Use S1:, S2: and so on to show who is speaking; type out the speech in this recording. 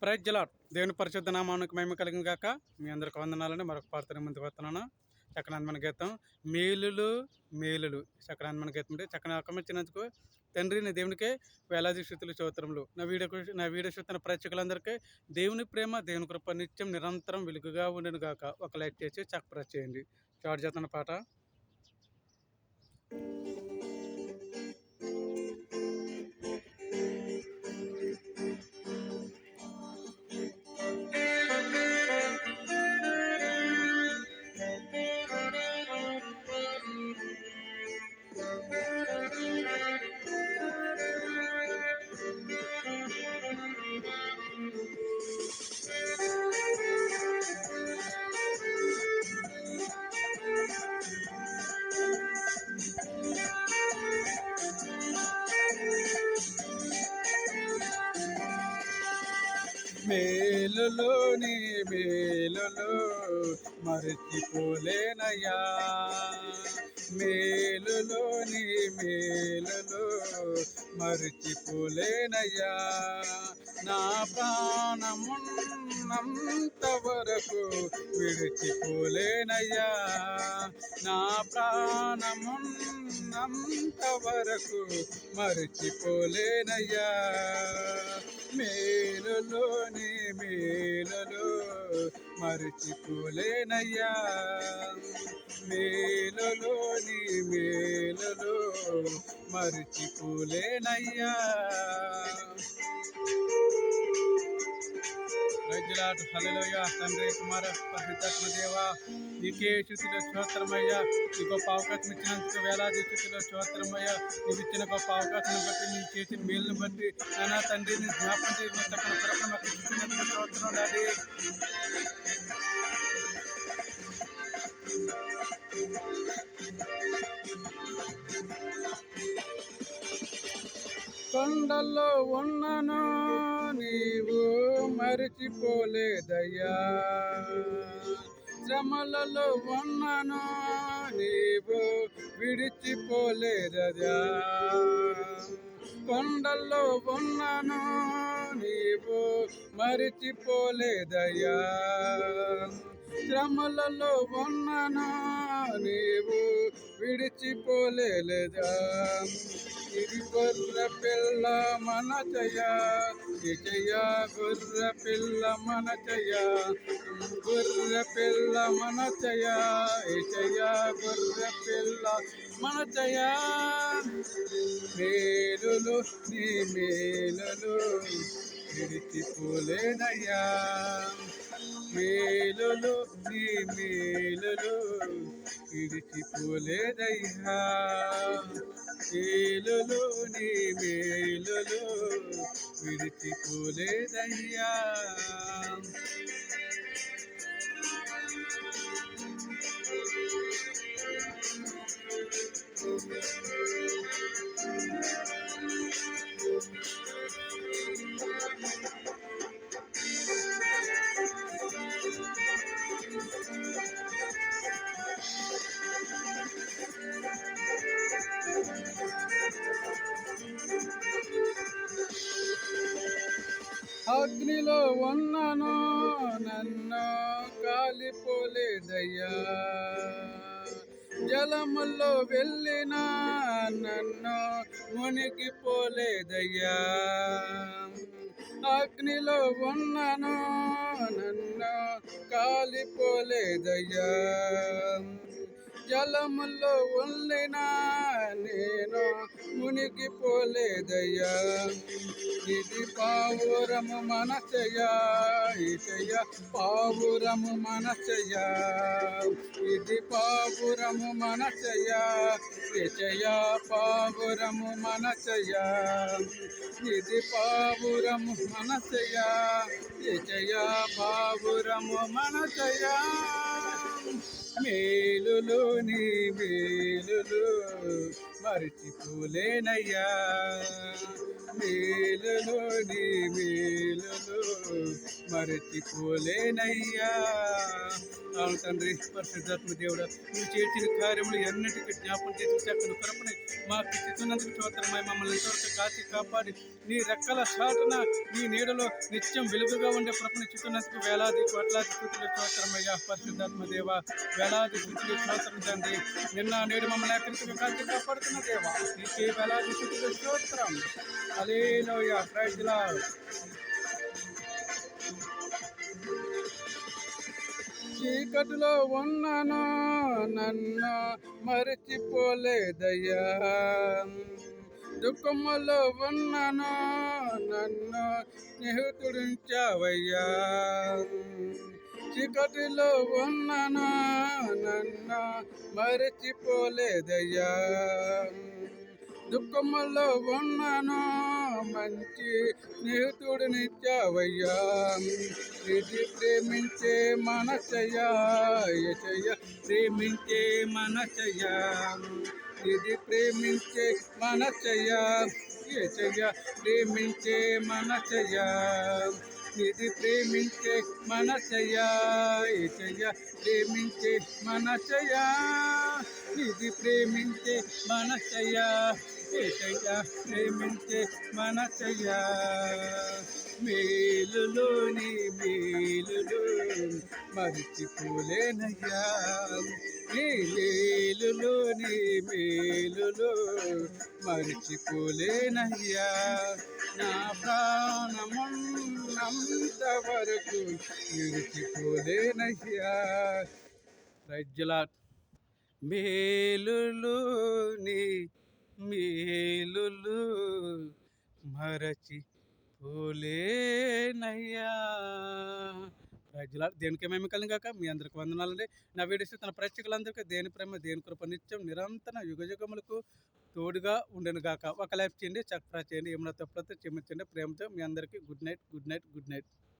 S1: Praise the lord. దేవుని పరిశుద్ధ నామానికి మహిమ కలిగిన గాక. మీ అందరికి వందనాలండి. మరొక పాటతో ముందుకు వస్తున్నాను. చక్కనాథమన గీతం మేలులు మేలులు చక్కనాథమన గీతం అంటే చక్కని ఆక్రమించినందుకు తండ్రిని దేవునికే వేలాది స్థుతులు స్తోత్రములు. నా వీడియో చూస్తున్న ప్రేక్షకులందరికీ దేవుని ప్రేమ దేవుని కృప నిత్యం నిరంతరం వెలుగుగా ఉండను గాక. ఒక లైక్ చేసి చక్క ప్రెస్ చేయండి. స్టార్ట్ చేస్తున్న పాట. మేలులోని మేలులు మరచిపోలేనయ్యా, మేలులోని మేలులు మరచిపోలేనయ్యా. నా ప్రాణమున్నంత వరకు విడిచిపోలేనయ్యా, నా ప్రాణమున్నంత వరకు మరచిపోలేనయ్యా. మేలులోని మేలులు మరచిపోలేనయ్యా, మేలులోని మేలులు మరచిపోలేనయ్యా. హల్లెలూయా. తండ్రి కుమార పరిశుద్ధాత్మ దేవా, నీకే స్తుతులు స్తోత్రమయ్యా. ఈ గొప్ప అవకాశం ఇచ్చినందుకు వేలాది స్తుతులు స్తోత్రమయ్యా. నువ్వు ఇచ్చిన గొప్ప అవకాశం బట్టి, నీ చేసిన మేలును బట్టి నా తండ్రిని జ్ఞాపకం చేసిన తక్కువ కొరకు మాకు ఇచ్చినందుకు స్తోత్రం డాడీ. కొండల్లో ఉన్నను నీవు మరిచిపోలేదయ్యా, శ్రమలలో ఉన్నను నీవు విడిచిపోలేదయ్యా. కొండల్లో ఉన్నను నీవు మరిచిపోలేదయ్యా, శ్రమలలో ఉన్నను నీవు విడిచిపోలేదా. ఇది గొర్రె పిల్ల మనచయ, ఇచయ గొర్రె పిల్ల మనచయ, గొర్రె పిల్ల మనచయ, ఇచయ గొర్రె పిల్ల మనచయ. మేలులు నీ మేలులు విడిచిపోలేనయ్యా, మేలులు నీ మేలులు విడిచిపోలేదయ్యా, మేలులు నీ మేలులు విడిచిపోలేదయ్యా. అగ్నిలో ఉన్నను నన్ను కాలిపోలేదయ్యా, జలముల్లో వెళ్ళిన నన్ను మునిగిపోలేదయ్యా. అగ్నిలో ఉన్నను నన్ను కాలిపోలేదయ్యా, జలముల్లో వెళ్ళినా నేను మునిగిపోలేదయ్యా. ఇది పావురము మనచయ్యా, ఇచయ పావురము మనచయ్యా, ఇది పావురము మనచయ్యా, ఇచయ పావురము మనచయ్యా, ఇది పావురము మనచయ్యా, ఇచయ పావురము మనచయ్యా. మేలులు నీ మేలులు మరచిపోలేనయ్యా, మేలులు నీ మేలులు మరచిపోలేనయ్యా. అవును తండ్రి, పరిశుద్ధాత్మ దేవుడు, నువ్వు చేసిన కార్యములు ఎన్నిటికీ జ్ఞాపం చేసి చక్కని కృపని మాకు ఇచ్చినందుకు స్తోత్రమై మమ్మల్ని ఎంతవరకు కాచి కాపాడి నీ రెక్కల చాటున నీ నీడలో నిత్యం వెలుగుగా ఉండే కృపని ఇచ్చినందుకు వేలాది కోట్లాది స్థుతులు స్తోత్రమయ్యా. పరిశుద్ధాత్మ దేవ, వేలాది స్థుతులు స్తోత్రం తండ్రి. నిన్న నేడు మమ్మల్ని ఎక్కడికి కాచి కాపాడుతున్న దేవా, నీకే వేలాది స్థుతులు స్తోత్రం. హల్లెలూయా, ప్రైజ్ ది లార్డ్. చీకటిలో ఉన్నాను, నన్ను మరచిపోలేదయ్యా. దుఃఖములో ఉన్నాను, నన్ను స్నేహితుడించావయ్యా. చీకటిలో ఉన్నాను, నన్ను మరచిపోలేదయ్యా. దుఃఖములో ఉన్నాను, మంచి స్నేహితుడినిచ్చావయ్యా. ఇది ప్రేమించే మనసయ్యా, యేసయ్యా, ప్రేమించే మనసయ్యా. ఇది ప్రేమించే మనసయ్యా, యేసయ్యా, ప్రేమించే మనసయ్యా. ఇది ప్రేమించే మనసయ్యా, యేసయ్యా, ప్రేమించే మనసయ్యా. ఇది ప్రేమించే మనసయ్యా, యేసయ్యా, ప్రేమించే మనసయ్యా. మేలులోని మేలులు మరిచిపోలేనయ్యా. నీ మేలులోని మేలులు మరిచిపోలేనయ్యా. నా ప్రాణమున్నంత వరకు విడిచిపోలేనయ్యా. ప్రజలాట్ మేలులోని మేలులు మరచిపోలేనయ్యా. ప్రజలాట్ దేవునికి మేము కలిగాక మీ అందరికి వందనాలండి. నా వీడియోస్ తన ప్రేక్షకులందరికీ దేని ప్రేమ దేని కృప నిత్యం నిరంతరం యుగయుగములకు తోడుగా ఉండను గాక. ఒక లైఫ్ చేయండి, సబ్స్క్రైబ్ చేయండి, ఏమైనా తప్పులతో క్షమించండి. ప్రేమతో మీ అందరికీ good night, good night, good night.